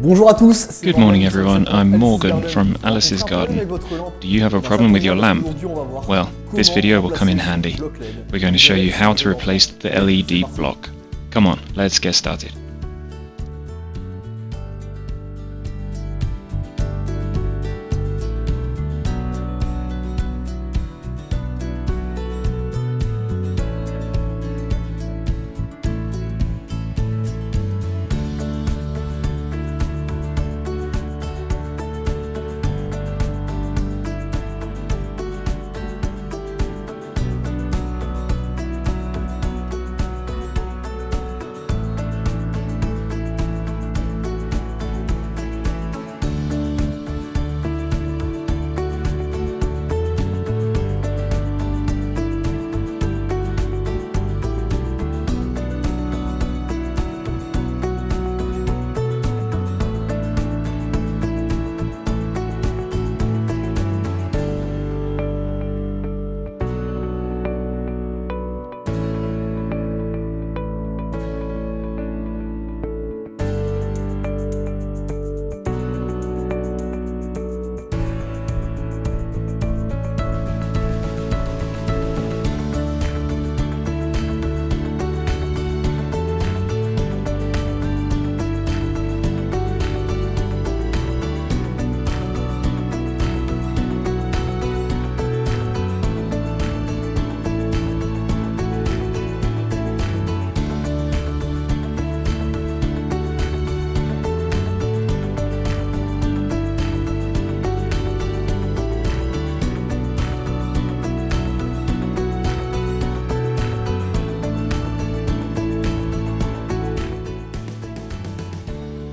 Bonjour à tous. Good morning everyone, I'm Morgan from Alice's Garden. Do you have a problem with your lamp? Well, this video will come in handy. We're going to show you how to replace the LED block. Come on, let's get started.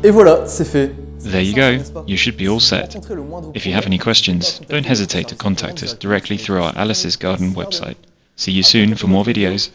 Et voilà, c'est fait. There you go, you should be all set. If you have any questions, don't hesitate to contact us directly through our Alice's Garden website. See you soon for more videos.